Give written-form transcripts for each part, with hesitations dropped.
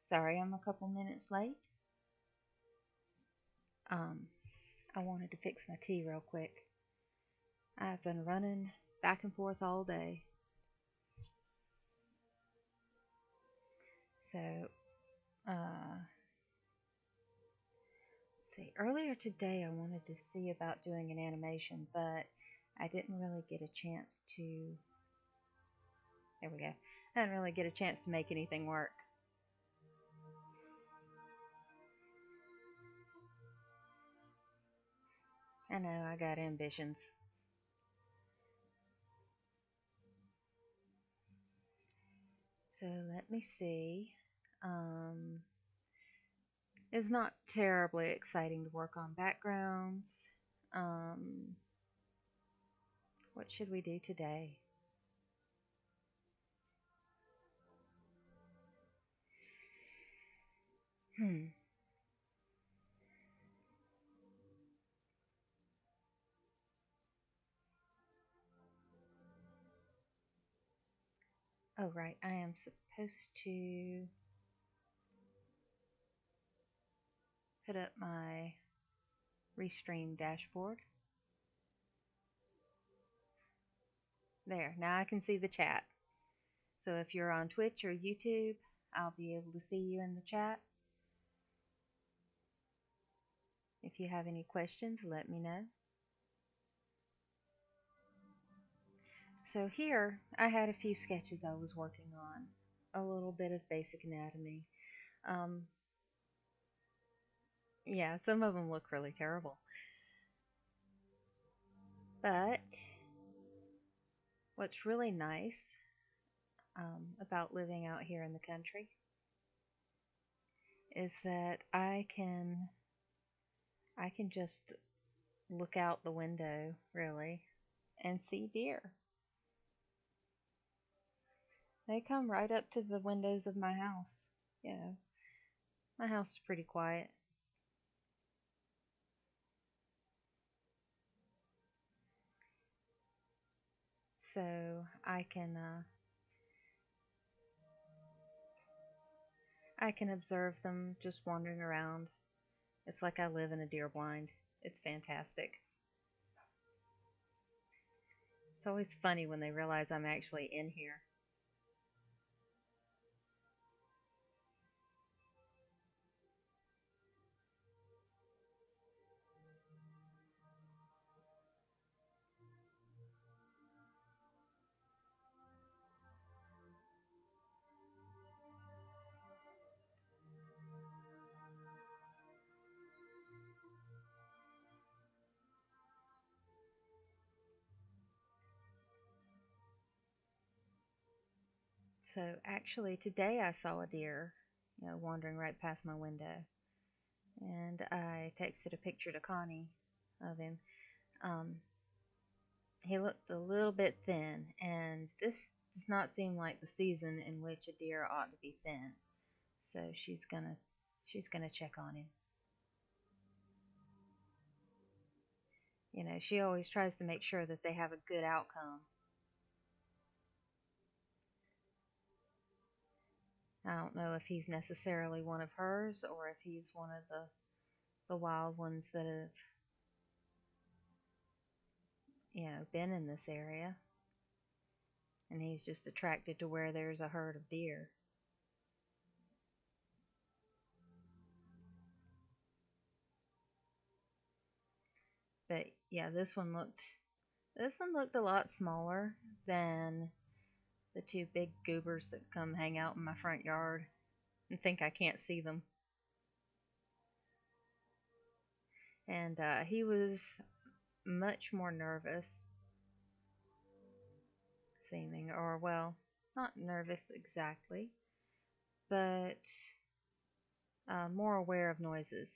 Sorry, I'm a couple minutes late. Um, I wanted to fix my tea real quick. I've been running back and forth all day. So, uh, see, earlier today I wanted to see about doing an animation, but I didn't really get a chance to. There we go. I didn't really get a chance to make anything work. I know, I got ambitions. So let me see. Um, it's not terribly exciting to work on backgrounds. Um, what should we do today? Hmm. Oh, right. I am supposed to put up my Restream dashboard. There. Now I can see the chat. So if you're on Twitch or YouTube, I'll be able to see you in the chat. If you have any questions, let me know. So here, I had a few sketches I was working on. A little bit of basic anatomy. Um, yeah, some of them look really terrible. But what's really nice about living out here in the country is that I can just look out the window really and see deer. They come right up to the windows of my house. You know, my house is pretty quiet. So I can observe them just wandering around. It's like I live in a deer blind. It's fantastic. It's always funny when they realize I'm actually in here. So actually today I saw a deer, wandering right past my window. And I texted a picture to Connie of him. Um, he looked a little bit thin, and this does not seem like the season in which a deer ought to be thin. So she's gonna check on him. She always tries to make sure that they have a good outcome. I don't know if he's necessarily one of hers or if he's one of the wild ones that have, been in this area, and he's just attracted to where there's a herd of deer. But yeah, this one looked a lot smaller than the two big goobers that come hang out in my front yard and think I can't see them. And he was much more nervous seeming, or well, not nervous exactly, but more aware of noises.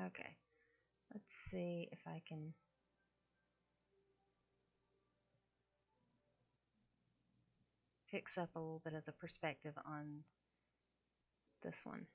Okay, let's see if I can fix up a little bit of the perspective on this one.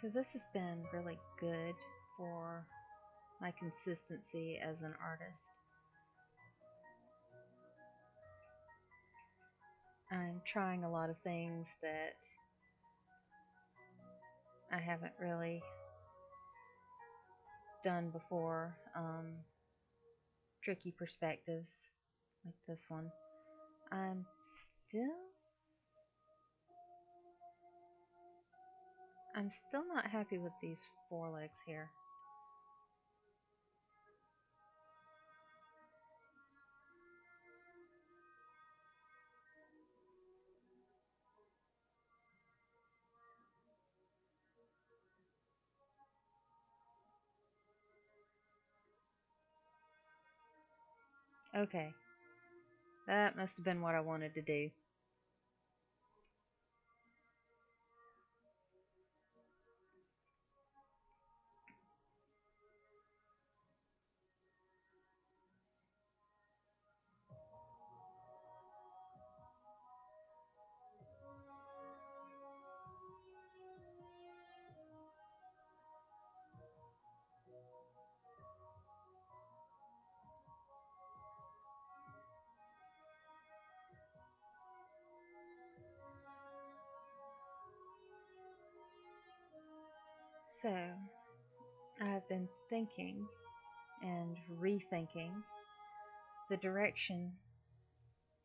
So this has been really good for my consistency as an artist. I'm trying a lot of things that I haven't really done before. Tricky perspectives like this one. I'm still I'm still not happy with these forelegs here. Okay, that must have been what I wanted to do. So, I've been thinking and rethinking the direction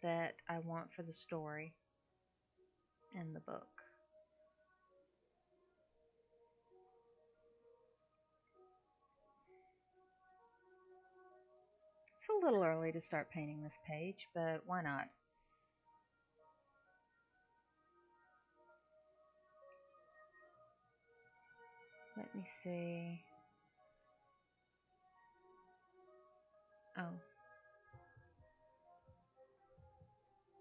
that I want for the story in the book. It's a little early to start painting this page, but why not? Let me see. Oh,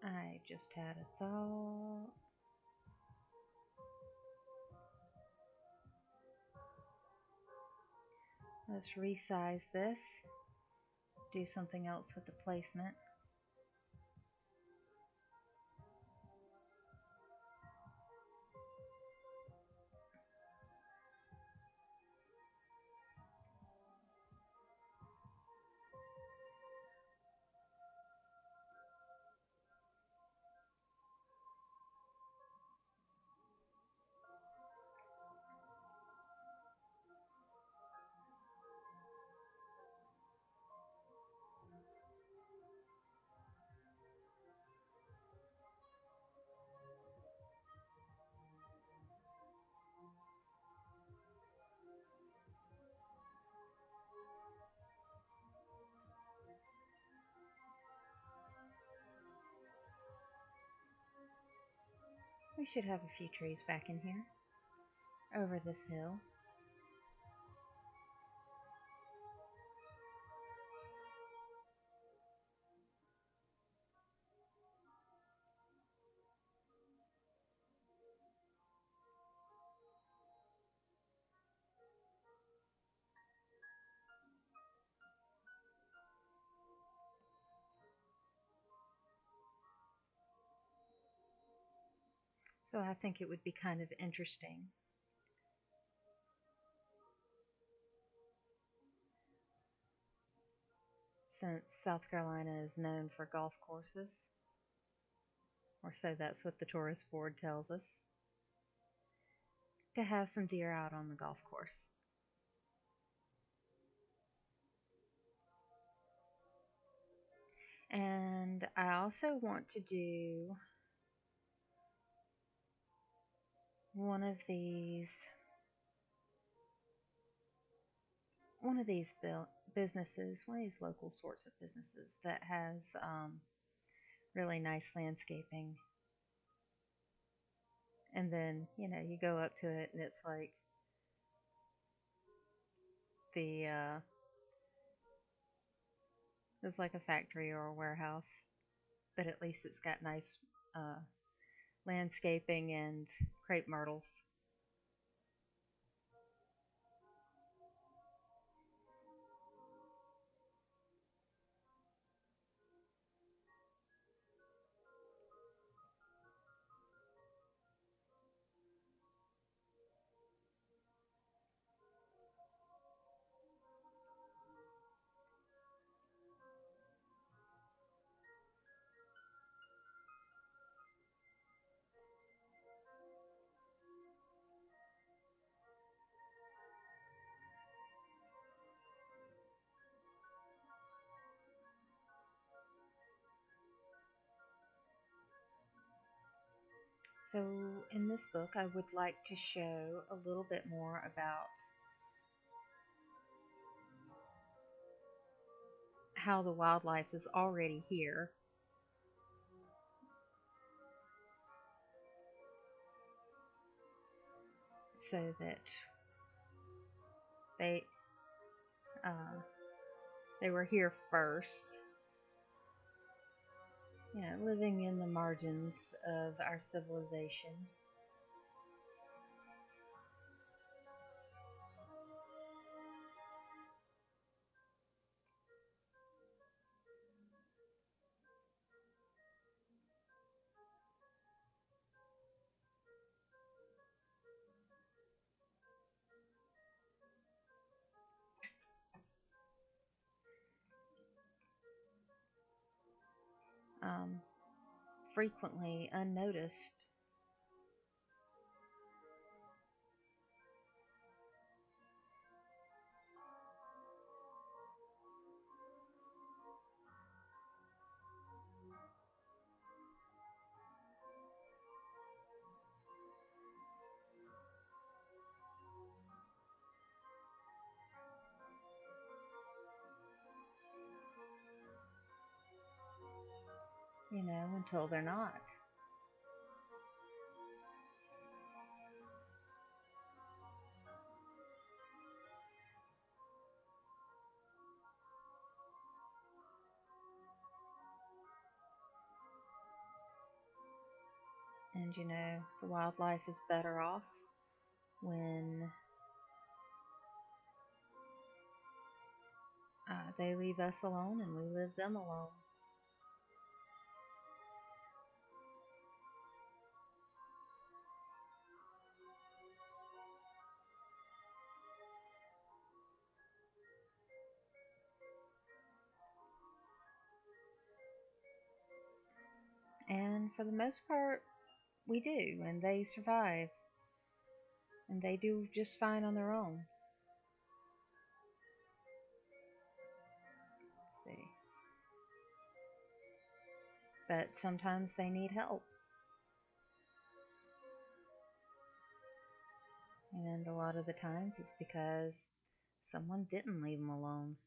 I just had a thought. Let's resize this, do something else with the placement. We should have a few trees back in here, over this hill. So I think it would be kind of interesting since South Carolina is known for golf courses, or so that's what the tourist board tells us, to have some deer out on the golf course. And I also want to do one of these businesses, one of these local sorts of businesses that has really nice landscaping. And then, you go up to it and the uh, it's like a factory or a warehouse, but at least it's got nice uh, landscaping and crepe myrtles. So, in this book, I would like to show a little bit more about how the wildlife is already here, so that they uh, they were here first, living in the margins of our civilization. Um, Frequently unnoticed. Until they're not. And the wildlife is better off when they leave us alone and we leave them alone. And for the most part, we do, and they survive, and they do just fine on their own. Let's see. But sometimes they need help. And a lot of the times it's because someone didn't leave them alone.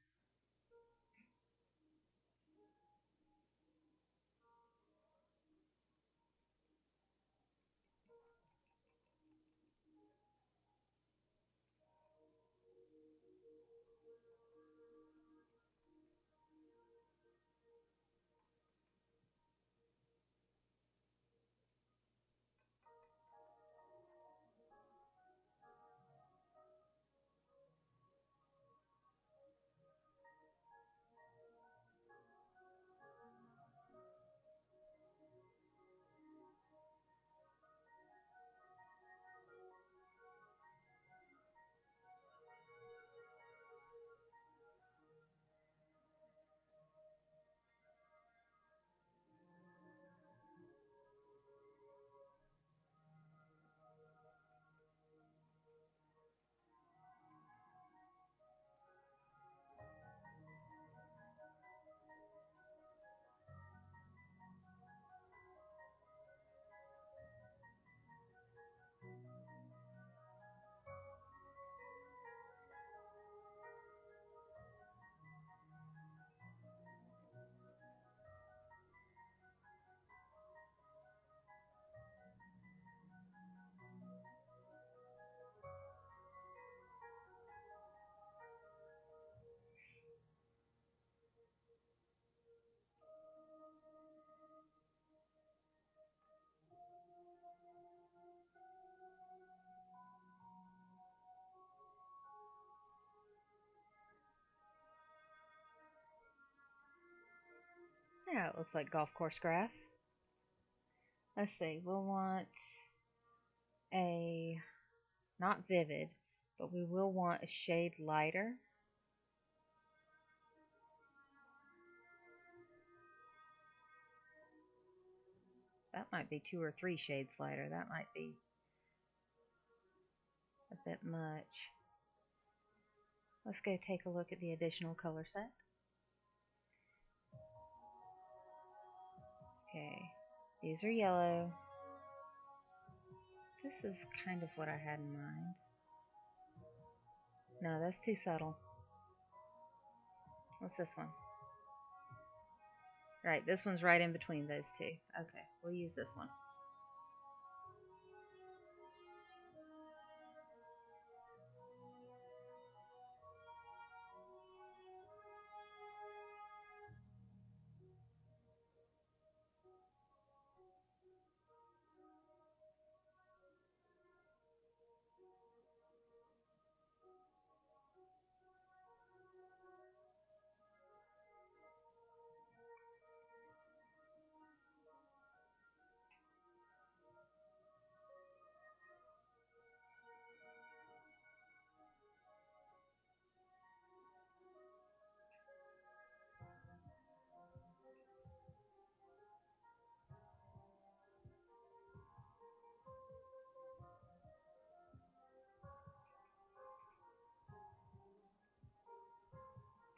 Yeah, it looks like golf course grass. Let's see, we'll want a, not vivid, but we will want a shade lighter. That might be 2 or 3 shades lighter. That might be a bit much. Let's go take a look at the additional color set. Okay, these are yellow. This is kind of what I had in mind. No, that's too subtle. What's this one? Right, this one's right in between those two. Okay, we'll use this one.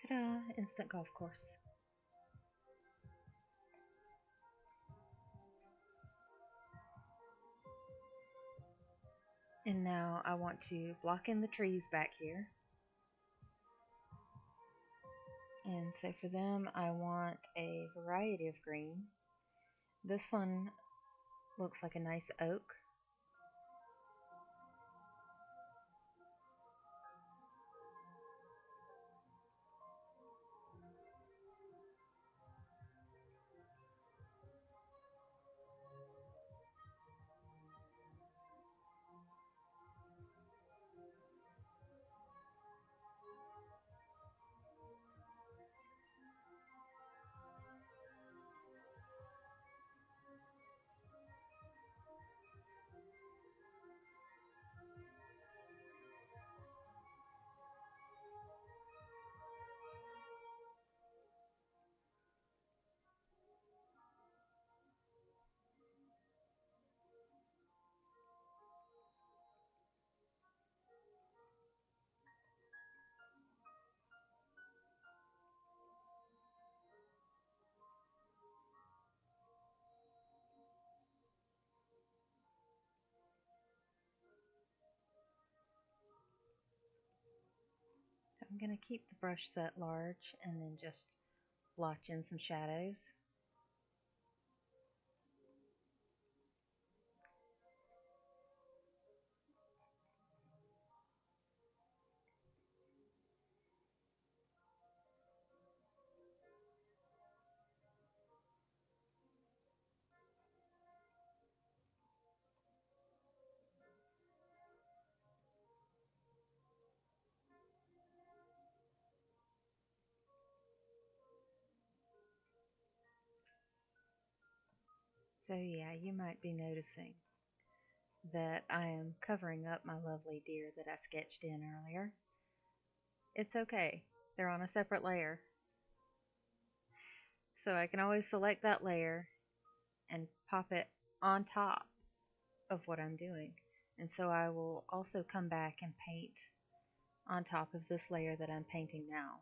Ta-da! Instant golf course. And now I want to block in the trees back here. And so for them, I want a variety of green. This one looks like a nice oak. I'm going to keep the brush set large and then just blotch in some shadows. So yeah, you might be noticing that I am covering up my lovely deer that I sketched in earlier. It's okay. They're on a separate layer. So I can always select that layer and pop it on top of what I'm doing. And so I will also come back and paint on top of this layer that I'm painting now.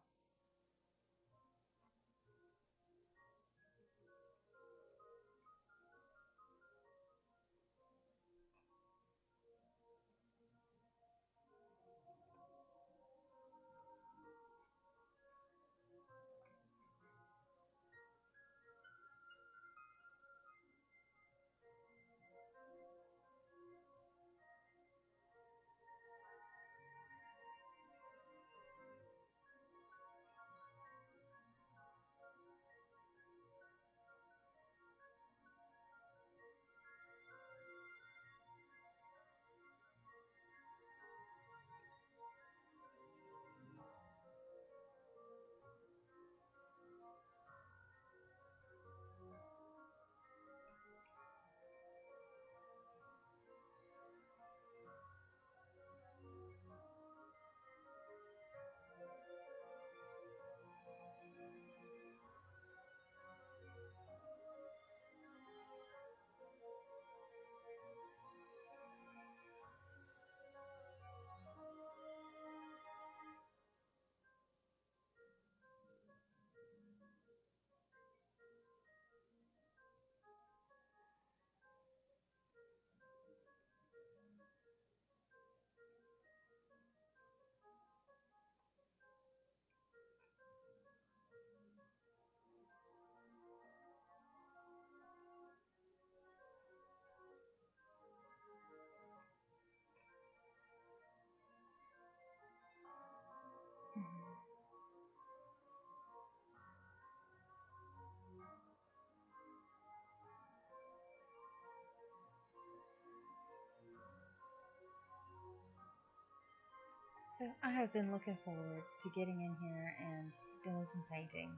So I have been looking forward to getting in here and doing some painting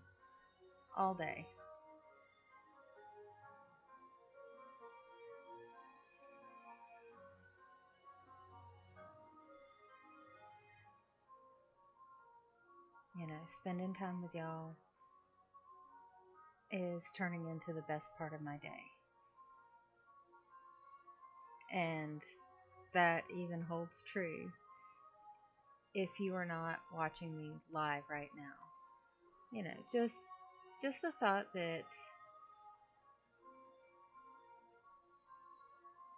all day. Spending time with y'all is turning into the best part of my day. And that even holds true if you are not watching me live right now. Just the thought that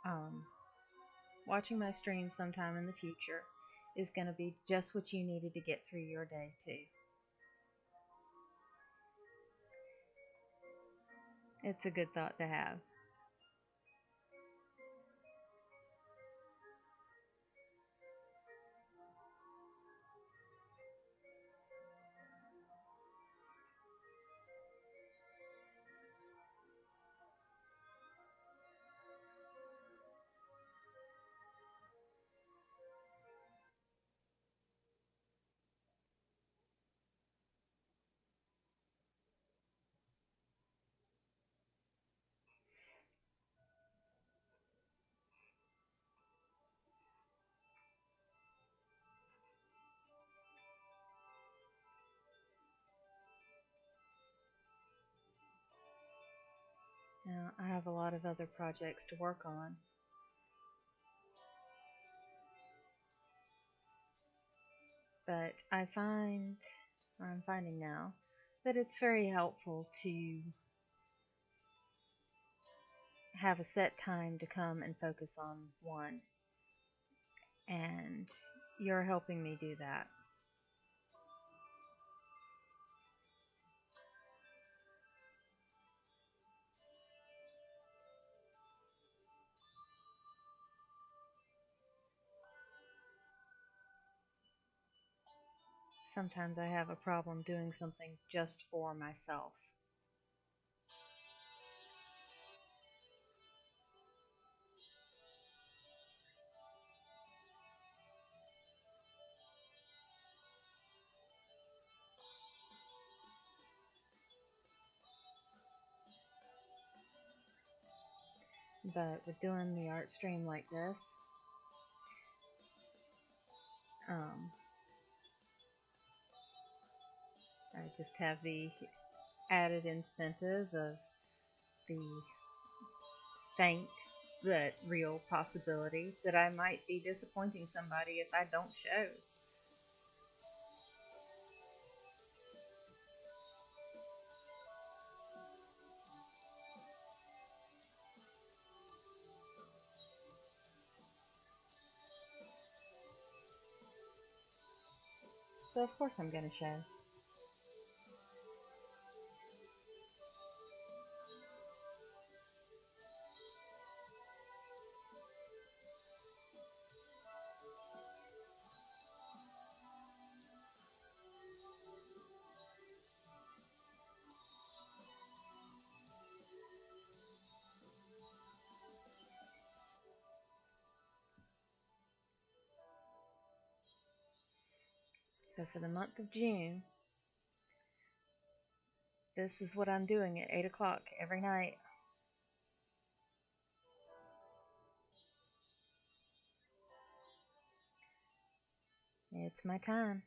um, watching my stream sometime in the future is going to be just what you needed to get through your day too. It's a good thought to have. Now, I have a lot of other projects to work on, but I'm finding now, that it's very helpful to have a set time to come and focus on one, and you're helping me do that. Sometimes I have a problem doing something just for myself. But with doing the art stream like this, um, I just have the added incentive of the faint but real possibility that I might be disappointing somebody if I don't show. So of course I'm going to show. So for the month of June, this is what I'm doing at 8 o'clock every night. It's my time.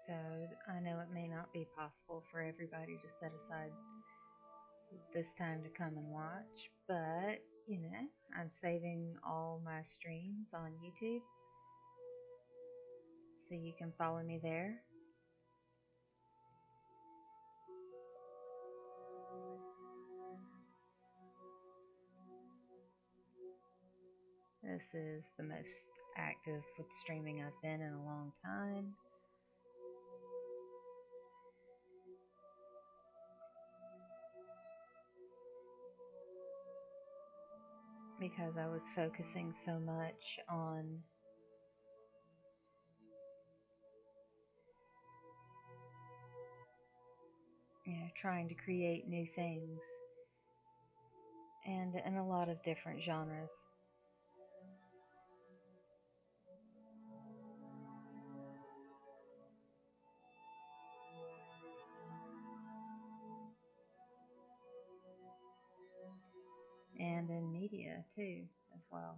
So I know it may not be possible for everybody to set aside this time to come and watch, but I'm saving all my streams on YouTube so you can follow me there. This is the most active with streaming I've been in a long time. because I was focusing so much on, trying to create new things and in a lot of different genres. And in media too, as well.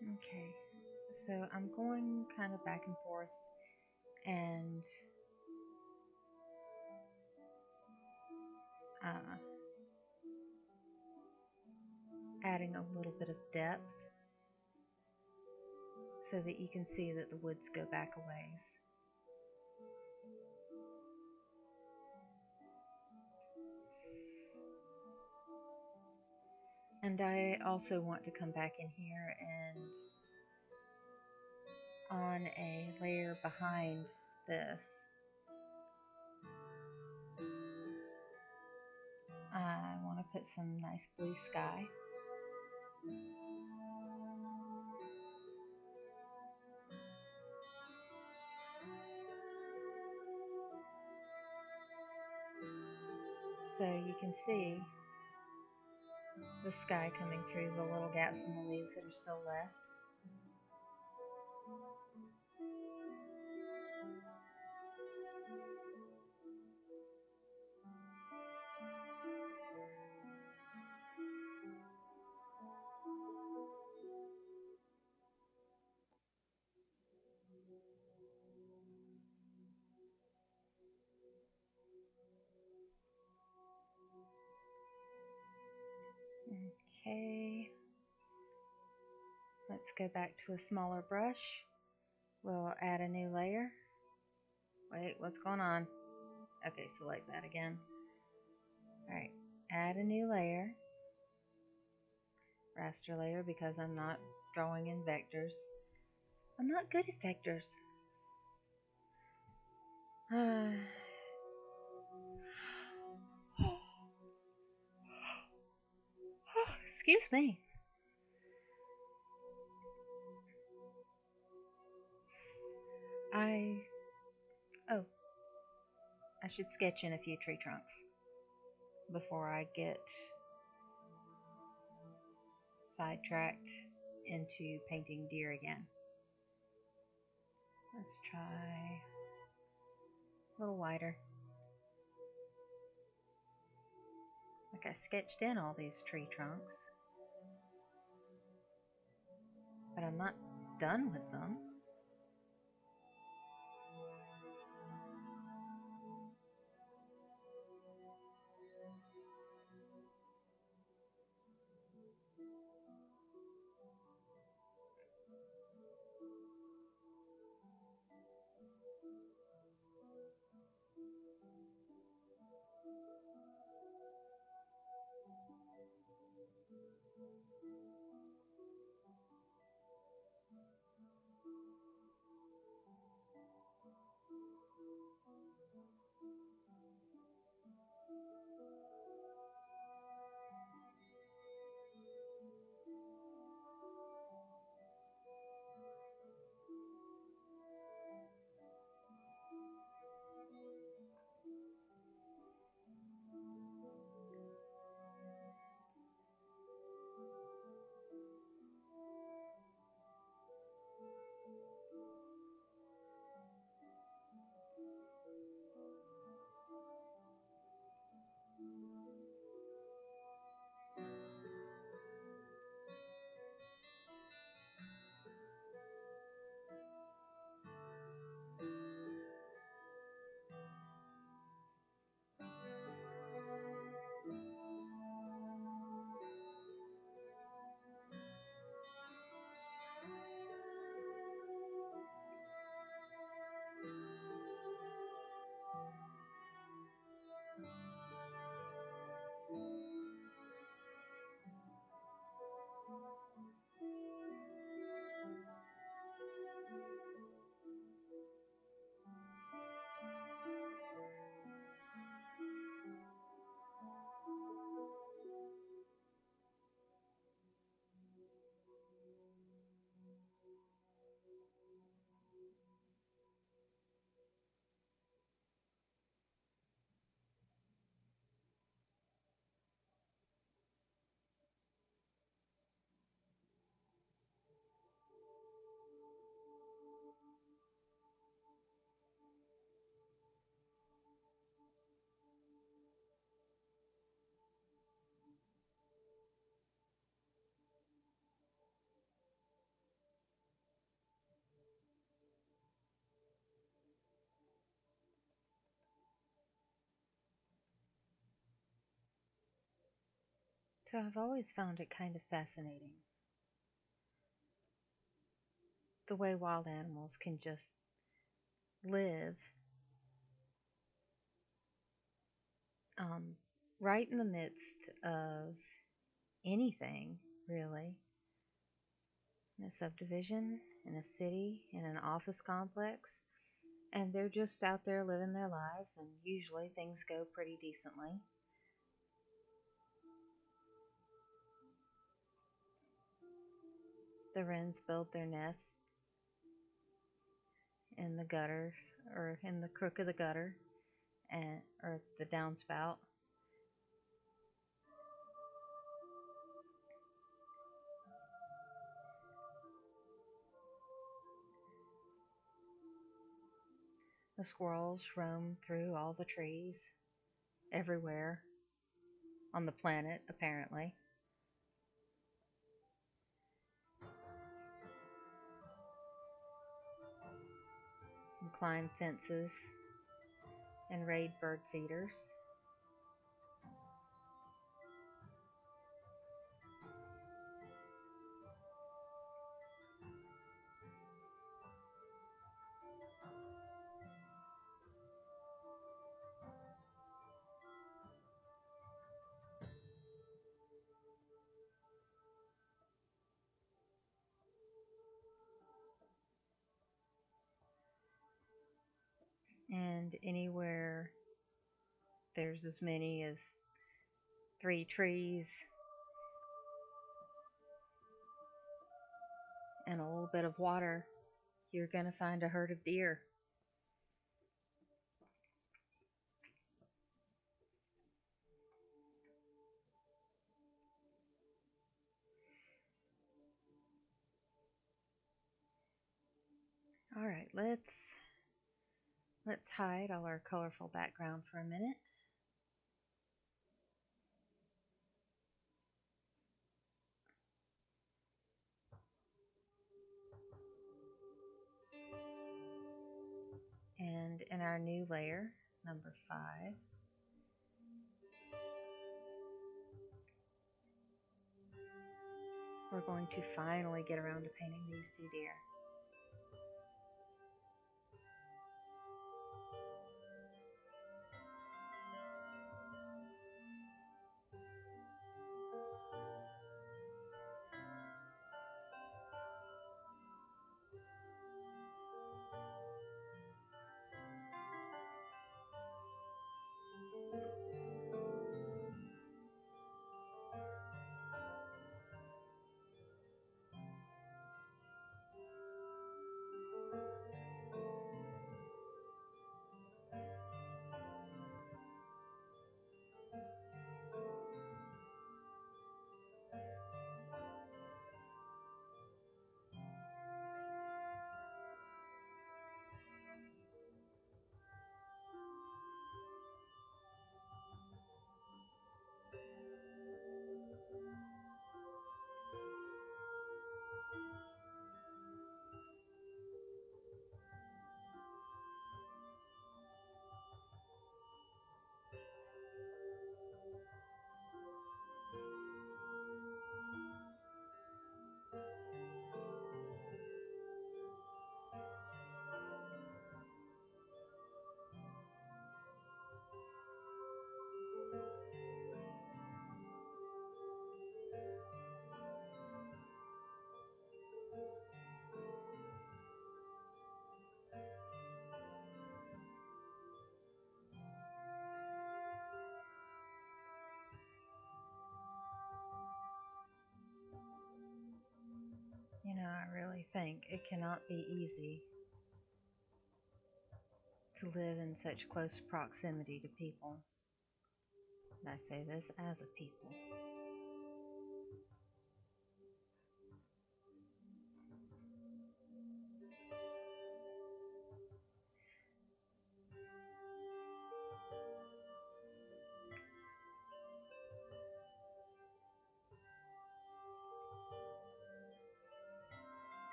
Okay, so I'm going kind of back and forth and uh, adding a little bit of depth so that you can see that the woods go back a ways. And I also want to come back in here and on a layer behind this, I want to put some nice blue sky. So you can see the sky coming through the little gaps in the leaves that are still left. Okay, let's go back to a smaller brush. We'll add a new layer. Wait, what's going on? Okay, select that again. Alright, add a new layer. Raster layer because I'm not drawing in vectors. I'm not good at vectors. Excuse me. Oh, I should sketch in a few tree trunks before I get sidetracked into painting deer again. Let's try a little wider. Like I sketched in all these tree trunks, but I'm not done with them. So I've always found it kind of fascinating the way wild animals can just live um, right in the midst of anything, really. In a subdivision, in a city, in an office complex, and they're just out there living their lives, and usually things go pretty decently. The wrens build their nests in the gutter or in the crook of the gutter and or the downspout. The squirrels roam through all the trees everywhere on the planet, apparently, and climb fences and raid bird feeders. And anywhere there's as many as 3 trees and a little bit of water, you're going to find a herd of deer. All right, let's hide all our colorful background for a minute. And in our new layer, number 5, we're going to finally get around to painting these 2 deer. You know, I really think it cannot be easy to live in such close proximity to people. And I say this as a people.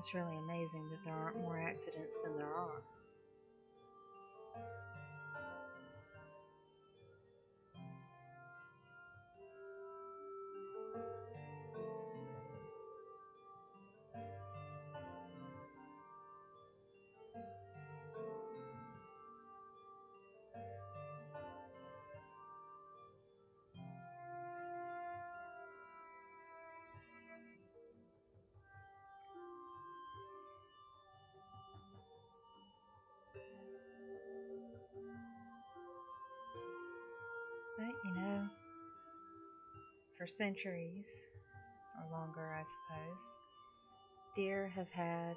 It's really amazing that there aren't more accidents than there are. But for centuries, or longer, I suppose, deer have had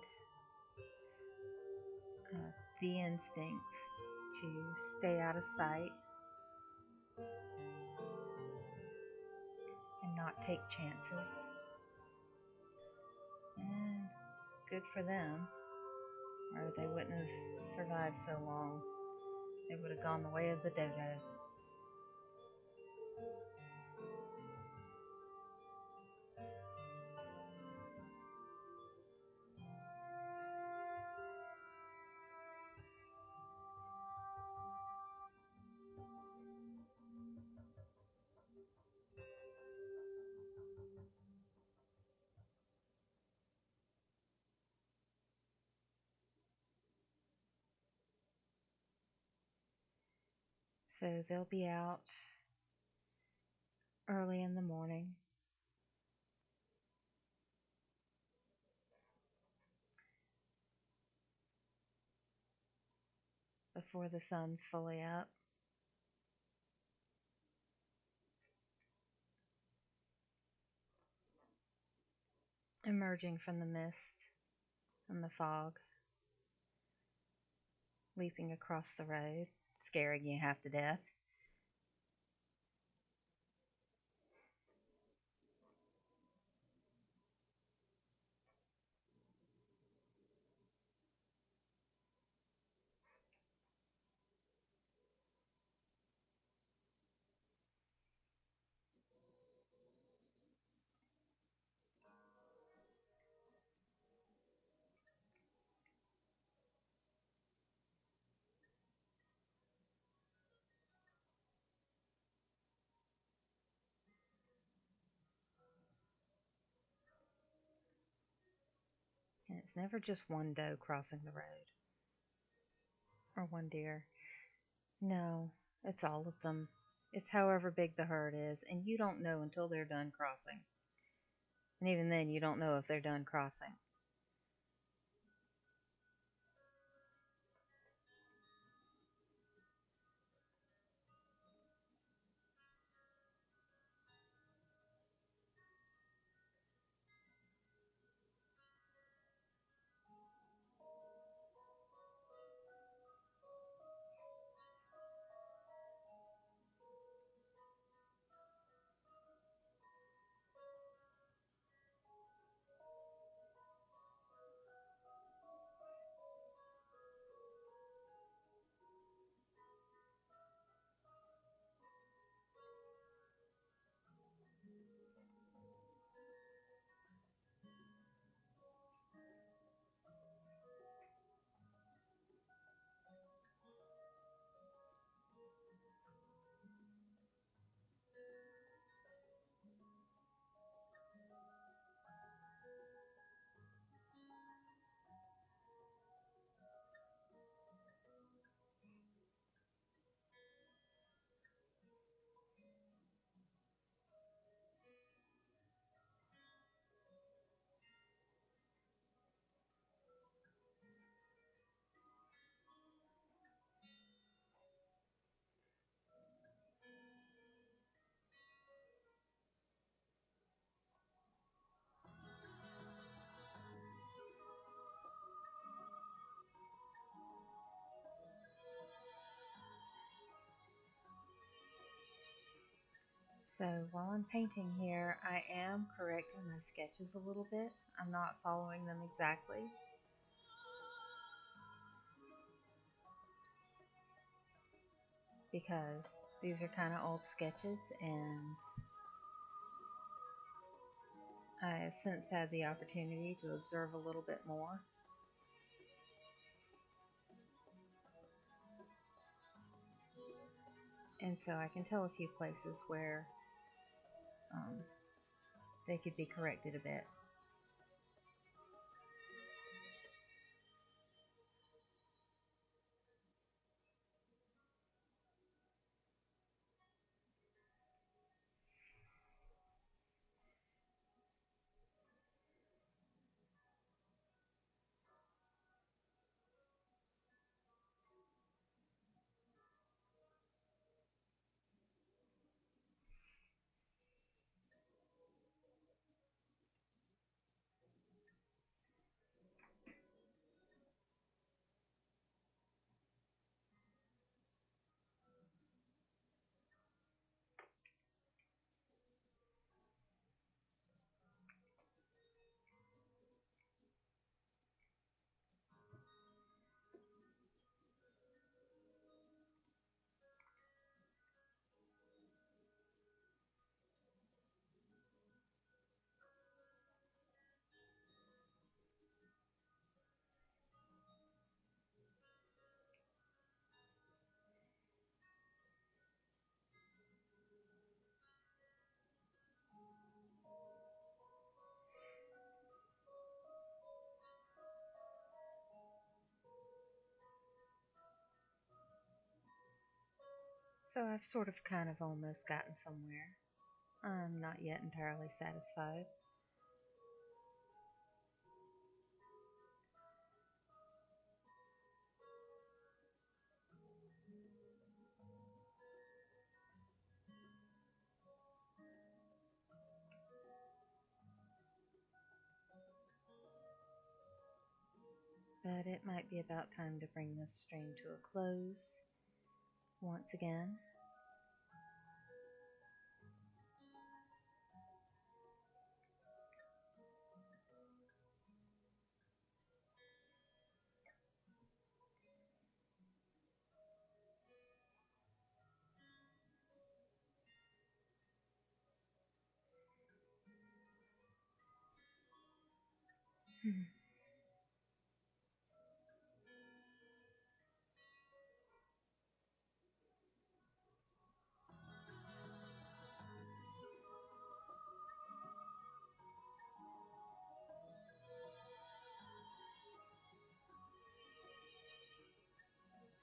the instincts to stay out of sight and not take chances. And good for them, or they wouldn't have survived so long. They would have gone the way of the dodo. So they'll be out early in the morning, before the sun's fully up, emerging from the mist and the fog, leaping across the road, scaring you half to death. And it's never just one doe crossing the road, or one deer. No, it's all of them. It's however big the herd is, and you don't know until they're done crossing. And even then, you don't know if they're done crossing. So while I'm painting here, I am correcting my sketches a little bit. I'm not following them exactly, because these are kind of old sketches, and I have since had the opportunity to observe a little bit more, and so I can tell a few places where um, they could be corrected a bit. So I've sort of kind of almost gotten somewhere. I'm not yet entirely satisfied. But it might be about time to bring this stream to a close once again.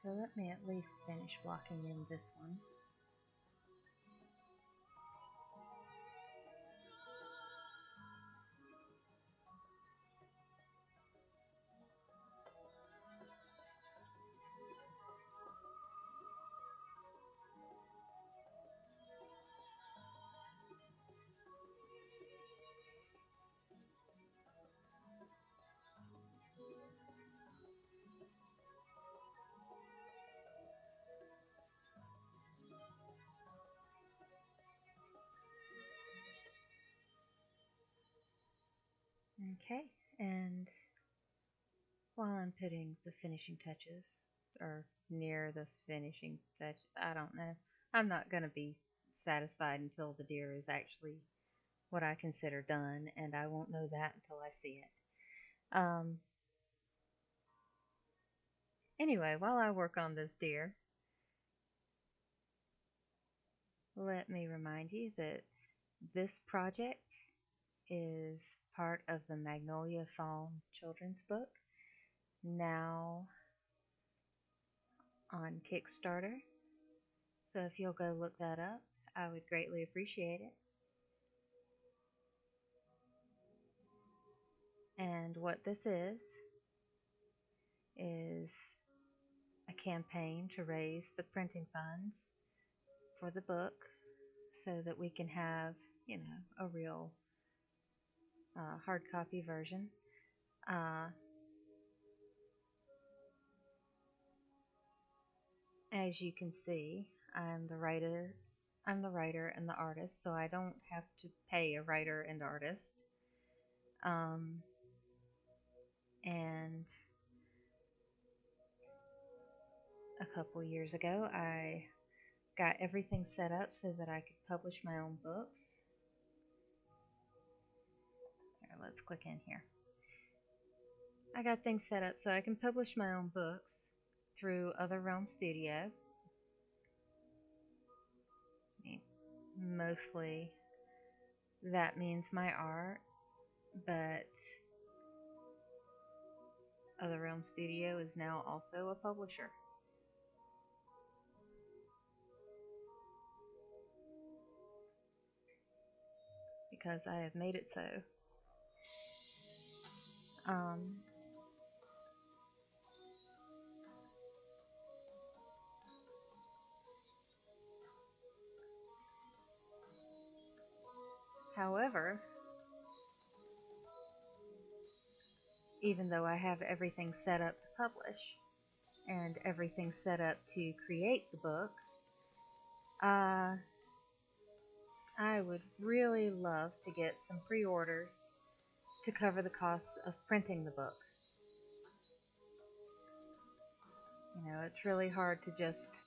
So let me at least finish blocking in this one. Okay, and while I'm putting the finishing touches, or near the finishing touches, I don't know. I'm not going to be satisfied until the deer is actually what I consider done, and I won't know that until I see it. Anyway, while I work on this deer, let me remind you that this project is part of the Magnolia Fawn children's book, now on Kickstarter. So if you'll go look that up, I would greatly appreciate it. And what this is a campaign to raise the printing funds for the book so that we can have, a real hard copy version. Uh, as you can see, I'm the writer. I'm the writer and the artist, so I don't have to pay a writer and artist. And a couple years ago, I got everything set up so that I could publish my own books. let's click in here. I got things set up so I can publish my own books through OtherRealm Studio. Mostly that means my art, but OtherRealm Studio is now also a publisher. Because I have made it so. However, even though I have everything set up to publish and everything set up to create the book, I would really love to get some pre-orders to cover the costs of printing the book. You know, it's really hard to just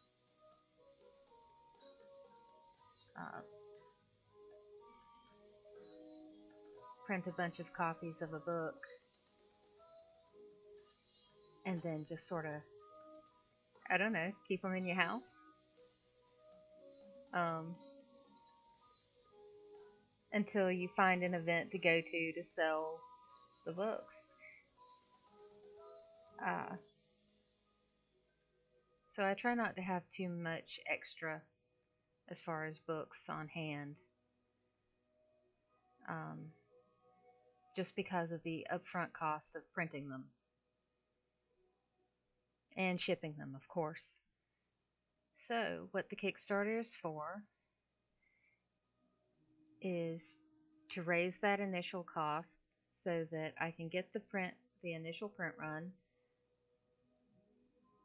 print a bunch of copies of a book and then just sort of, I don't know, keep them in your house. Until you find an event to go to sell the books. So I try not to have too much extra as far as books on hand, just because of the upfront cost of printing them and shipping them, of course. So what the Kickstarter is for is to raise that initial cost so that I can get the initial print run,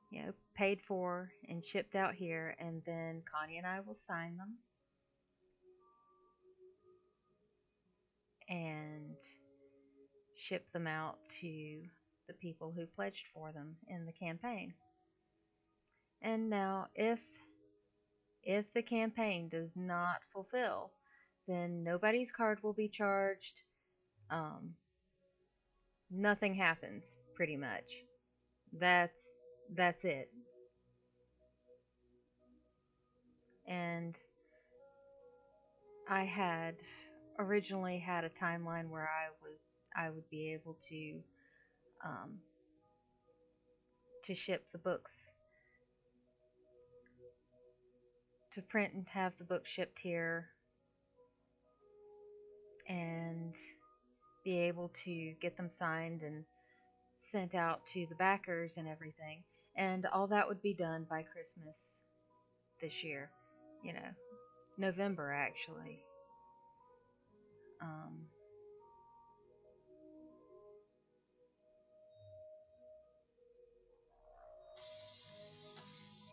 you know, paid for and shipped out here, and then Connie and I will sign them and ship them out to the people who pledged for them in the campaign. And now if the campaign does not fulfill, then nobody's card will be charged. Nothing happens, pretty much. That's it. And I had originally had a timeline where I would be able to ship the books, to print and have the book shipped here, and be able to get them signed and sent out to the backers and everything. And all that would be done by Christmas this year. You know, November actually.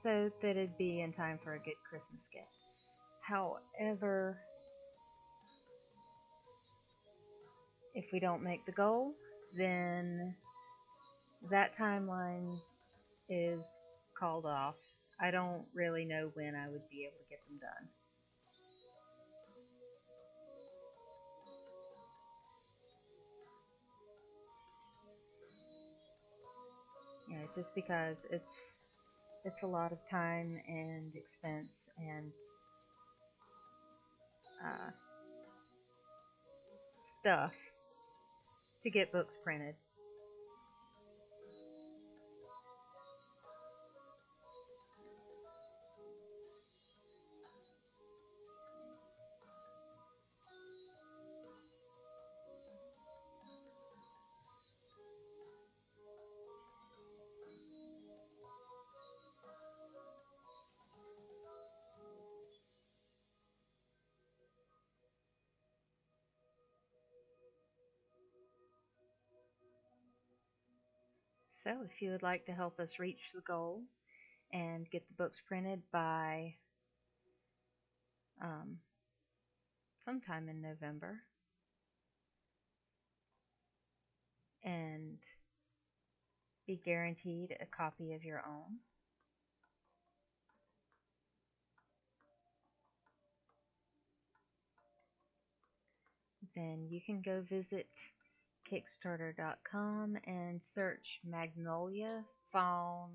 So that it'd be in time for a good Christmas gift. However, if we don't make the goal, then that timeline is called off. I don't really know when I would be able to get them done. You know, just because it's a lot of time and expense and stuff to get books printed. So if you would like to help us reach the goal and get the books printed by sometime in November, and be guaranteed a copy of your own, then you can go visit Kickstarter.com and search Magnolia Fawn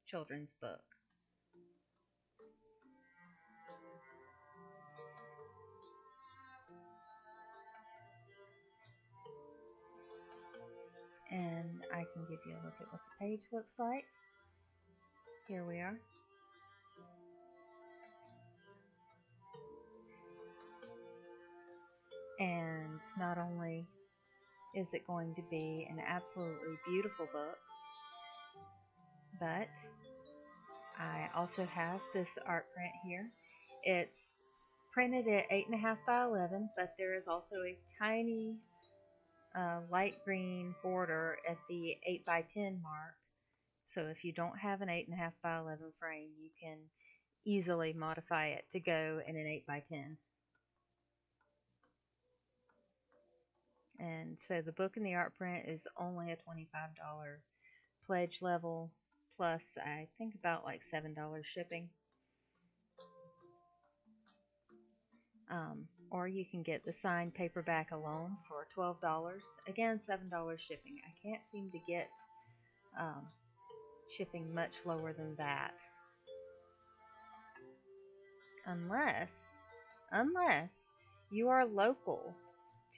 Children's Book. And I can give you a look at what the page looks like. Here we are. And not only is it going to be an absolutely beautiful book, but I also have this art print here. It's printed at 8.5 by 11, but there is also a tiny light green border at the 8 by 10 mark. So if you don't have an 8.5 by 11 frame, you can easily modify it to go in an 8 by 10. And so the book and the art print is only a $25 pledge level, plus I think about like $7 shipping. Or you can get the signed paperback alone for $12. Again, $7 shipping. I can't seem to get shipping much lower than that. Unless you are local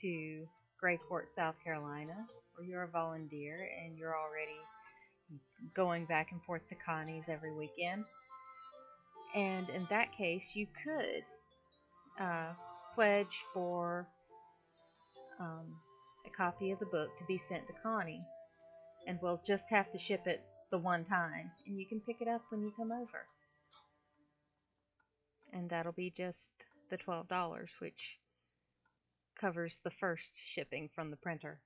to Gray Court, South Carolina, or you're a volunteer and you're already going back and forth to Connie's every weekend. And in that case, you could pledge for a copy of the book to be sent to Connie, and we'll just have to ship it the one time, and you can pick it up when you come over. And that'll be just the $12, which covers the first shipping from the printer.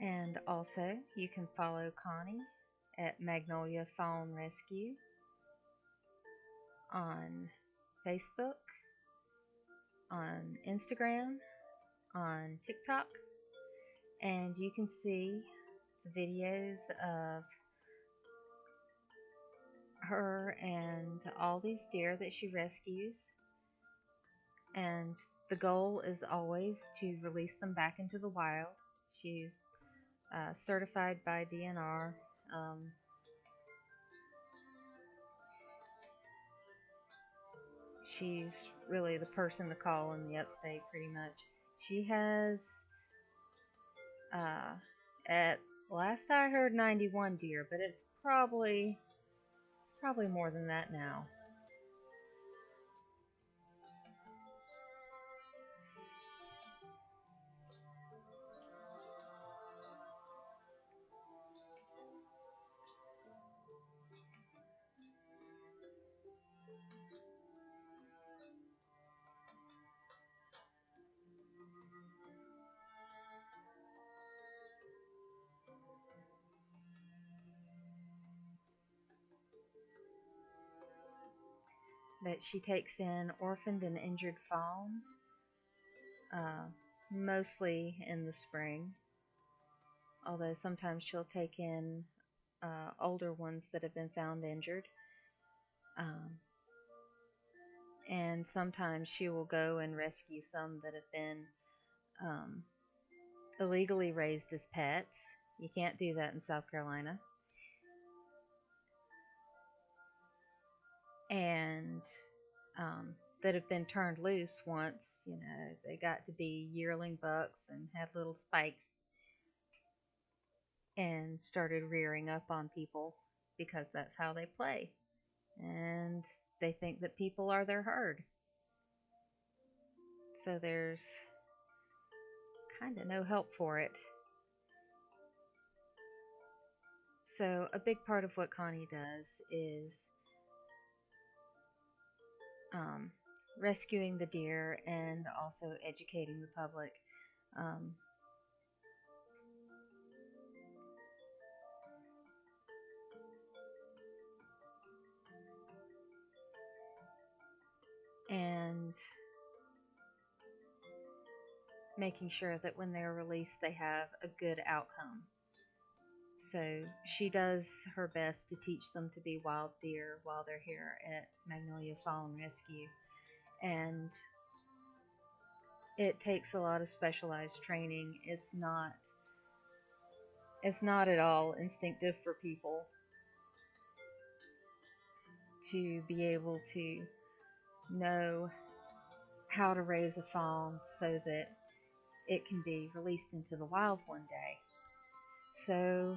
And also, you can follow Connie at Magnolia Fawn Rescue on Facebook, on Instagram, on TikTok, and you can see the videos of her and all these deer that she rescues. And the goal is always to release them back into the wild. She's certified by DNR. She's really the person to call in the upstate, pretty much. She has, at last I heard, 91 deer, but it's probably more than that now. But she takes in orphaned and injured fawns, mostly in the spring. Although sometimes she'll take in older ones that have been found injured. And sometimes she will go and rescue some that have been illegally raised as pets. You can't do that in South Carolina. And that have been turned loose once. You know, they got to be yearling bucks and had little spikes and started rearing up on people because that's how they play. And they think that people are their herd. So there's kind of no help for it. So a big part of what Connie does is rescuing the deer and also educating the public. And making sure that when they're released, they have a good outcome. So she does her best to teach them to be wild deer while they're here at Magnolia Fallen Rescue. And it takes a lot of specialized training. It's not at all instinctive for people to be able to know how to raise a fawn so that it can be released into the wild one day. So,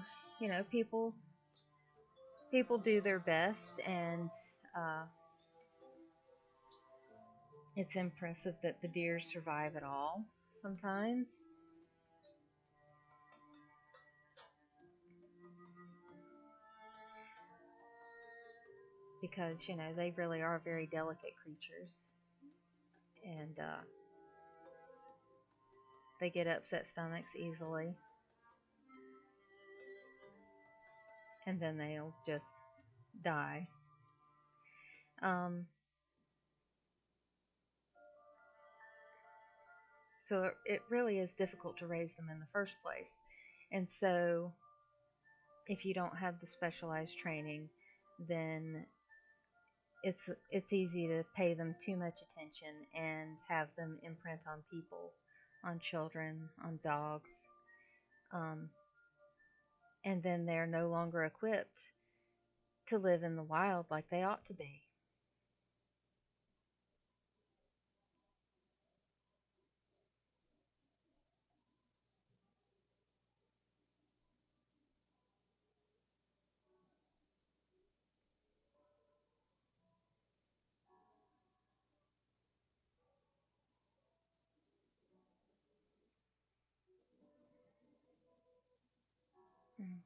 people do their best, and uh, it's impressive that the deer survive at all sometimes, because they really are very delicate creatures, and they get upset stomachs easily, and then they'll just die. Um, so it really is difficult to raise them in the first place, and so if you don't have the specialized training, then it's easy to pay them too much attention and have them imprint on people, on children, on dogs, um, and then they're no longer equipped to live in the wild like they ought to be.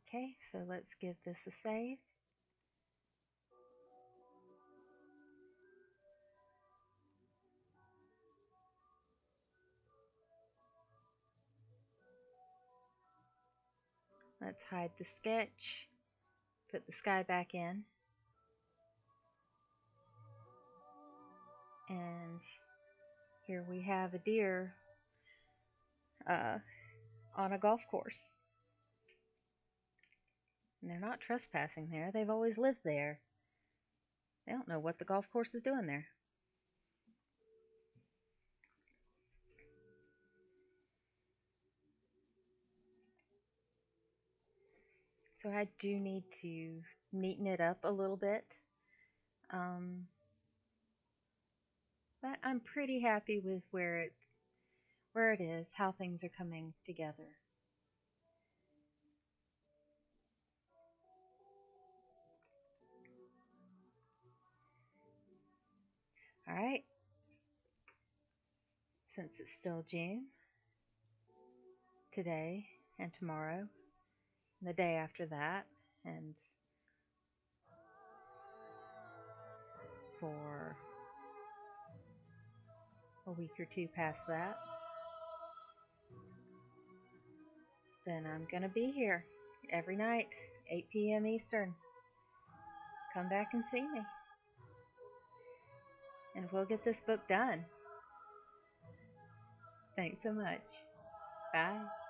Okay, so let's give this a save. Let's hide the sketch, put the sky back in, and here we have a deer uh, on a golf course. And they're not trespassing there, they've always lived there. They don't know what the golf course is doing there. So I do need to neaten it up a little bit. Um, but I'm pretty happy with where it is, how things are coming together. All right, since it's still June, today and tomorrow, and the day after that, and for a week or two past that, then I'm going to be here every night, 8 p.m. Eastern. Come back and see me, and we'll get this book done. Thanks so much. Bye.